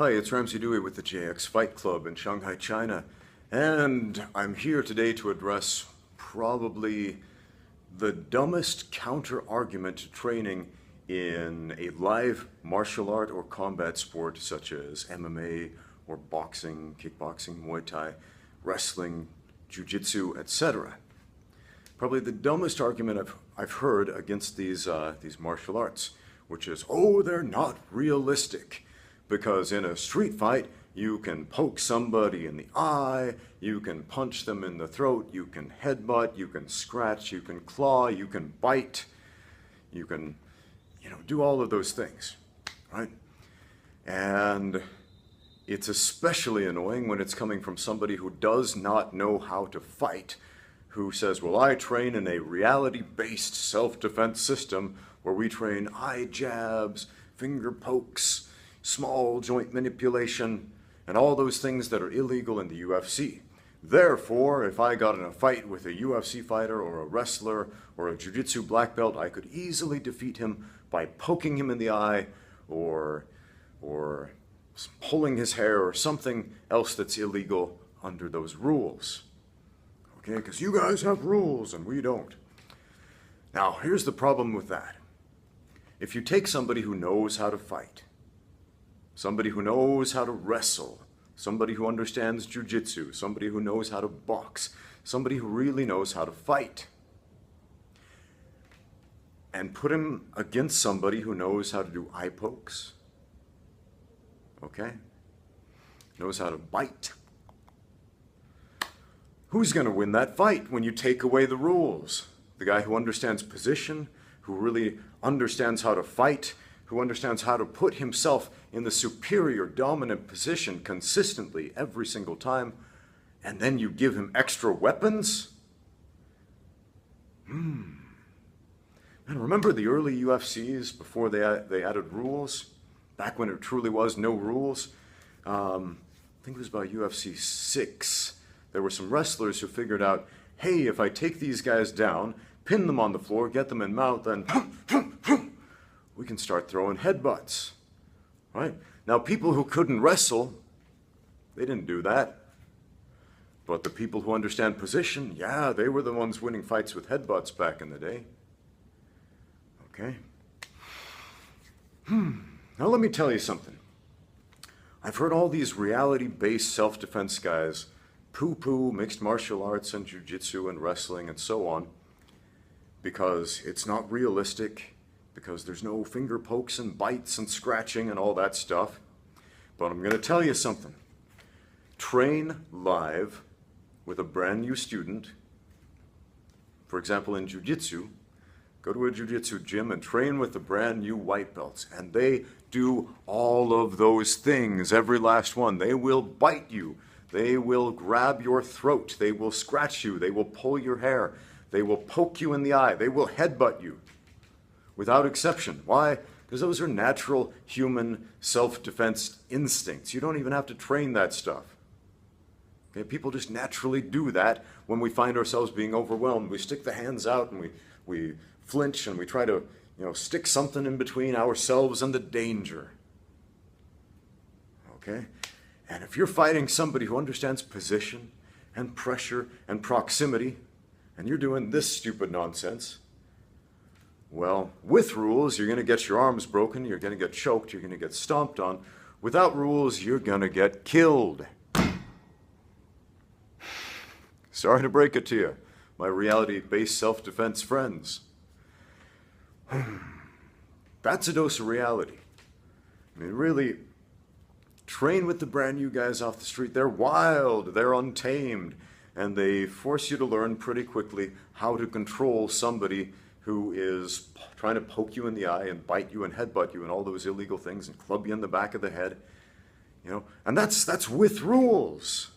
Hi, it's Ramsey Dewey with the JX Fight Club in Shanghai, China, and I'm here today to address probably the dumbest counter-argument to training in a live martial art or combat sport such as MMA or boxing, kickboxing, Muay Thai, wrestling, jiu-jitsu, etc. Probably the dumbest argument I've heard against these martial arts, which is, oh, they're not realistic. Because in a street fight, you can poke somebody in the eye, you can punch them in the throat, you can headbutt, you can scratch, you can claw, you can bite, you can, do all of those things, right? And it's especially annoying when it's coming from somebody who does not know how to fight, who says, well, I train in a reality-based self-defense system where we train eye jabs, finger pokes, small joint manipulation, and all those things that are illegal in the UFC. Therefore, if I got in a fight with a UFC fighter or a wrestler or a jiu-jitsu black belt, I could easily defeat him by poking him in the eye or pulling his hair or something else that's illegal under those rules. Okay, because you guys have rules and we don't. Now, here's the problem with that. If you take somebody who knows how to fight, somebody who knows how to wrestle, somebody who understands jiu-jitsu, somebody who knows how to box, somebody who really knows how to fight, and put him against somebody who knows how to do eye pokes, okay? Knows how to bite. Who's going to win that fight when you take away the rules? The guy who understands position, who really understands how to fight, who understands how to put himself in the superior dominant position consistently every single time, and then you give him extra weapons? And remember the early UFCs before they added rules? Back when it truly was no rules? I think it was about UFC 6. There were some wrestlers who figured out, hey, if I take these guys down, pin them on the floor, get them in mount, then we can start throwing headbutts, right? Now, people who couldn't wrestle, they didn't do that. But the people who understand position, yeah, they were the ones winning fights with headbutts back in the day. Okay? Now, let me tell you something. I've heard all these reality-based self-defense guys poo-poo mixed martial arts and jiu-jitsu and wrestling and so on because it's not realistic, because there's no finger pokes and bites and scratching and all that stuff. But I'm going to tell you something. Train live with a brand new student. For example, in jiu-jitsu, go to a jiu-jitsu gym and train with the brand new white belts. And they do all of those things, every last one. They will bite you. They will grab your throat. They will scratch you. They will pull your hair. They will poke you in the eye. They will headbutt you. Without exception. Why? Because those are natural human self-defense instincts. You don't even have to train that stuff. Okay? People just naturally do that when we find ourselves being overwhelmed. We stick the hands out and we flinch and we try to, stick something in between ourselves and the danger. Okay? And if you're fighting somebody who understands position and pressure and proximity, and you're doing this stupid nonsense, well, with rules, you're going to get your arms broken, you're going to get choked, you're going to get stomped on. Without rules, you're going to get killed. Sorry to break it to you, my reality-based self-defense friends. That's a dose of reality. I mean, really, train with the brand new guys off the street. They're wild, they're untamed, and they force you to learn pretty quickly how to control somebody who is trying to poke you in the eye and bite you and headbutt you and all those illegal things and club you in the back of the head, and that's with rules.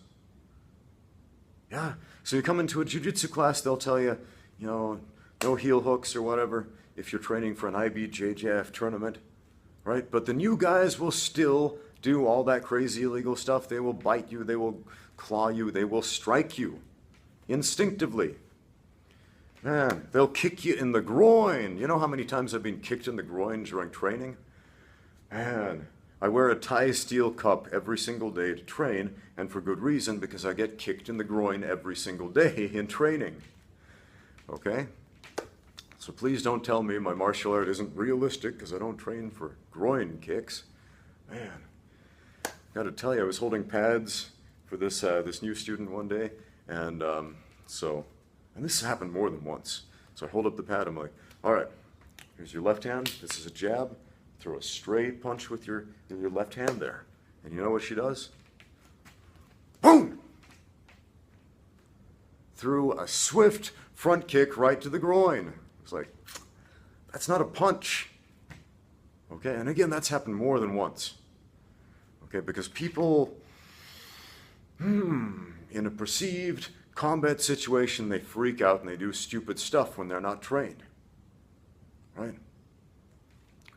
Yeah, so you come into a jiu-jitsu class, they'll tell you, no heel hooks or whatever if you're training for an IBJJF tournament, right? But the new guys will still do all that crazy illegal stuff. They will bite you, they will claw you, they will strike you instinctively. Man, they'll kick you in the groin. You know how many times I've been kicked in the groin during training? Man, I wear a tie steel cup every single day to train, and for good reason, because I get kicked in the groin every single day in training. Okay? So please don't tell me my martial art isn't realistic because I don't train for groin kicks. Man, got to tell you, I was holding pads for this new student one day, and this has happened more than once. So I hold up the pad, I'm like, all right, here's your left hand, this is a jab, throw a straight punch with your left hand there. And you know what she does? Boom! Threw a swift front kick right to the groin. It's like, that's not a punch. Okay, and again, that's happened more than once. Okay, because people, in a perceived combat situation, they freak out and they do stupid stuff when they're not trained. Right?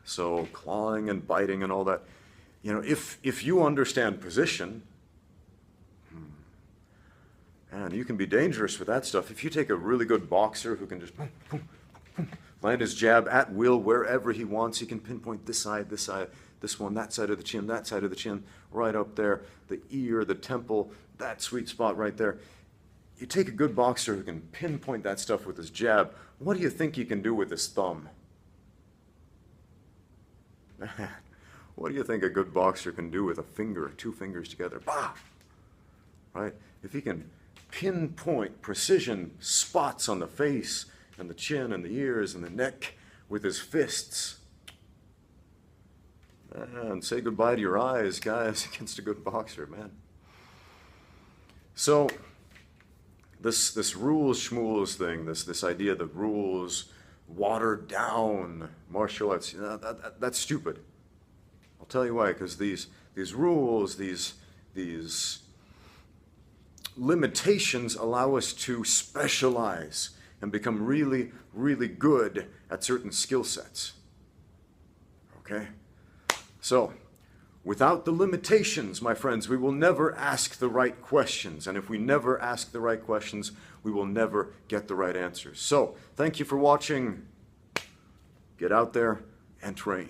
So clawing and biting and all that, you know, if you understand position, and you can be dangerous with that stuff. If you take a really good boxer who can just boom, boom, boom, land his jab at will wherever he wants, he can pinpoint this side, this one, that side of the chin, that side of the chin, right up there, the ear, the temple, that sweet spot right there. You take a good boxer who can pinpoint that stuff with his jab, what do you think he can do with his thumb? What do you think a good boxer can do with a finger, two fingers together? Bah! Right? If he can pinpoint precision spots on the face and the chin and the ears and the neck with his fists, and say goodbye to your eyes, guys, against a good boxer, man. So this rules schmools thing, this idea that rules water down martial arts, that's stupid. I'll tell you why, because these rules, these limitations allow us to specialize and become really, really good at certain skill sets. Okay? So, without the limitations, my friends, we will never ask the right questions. And if we never ask the right questions, we will never get the right answers. So, thank you for watching. Get out there and train.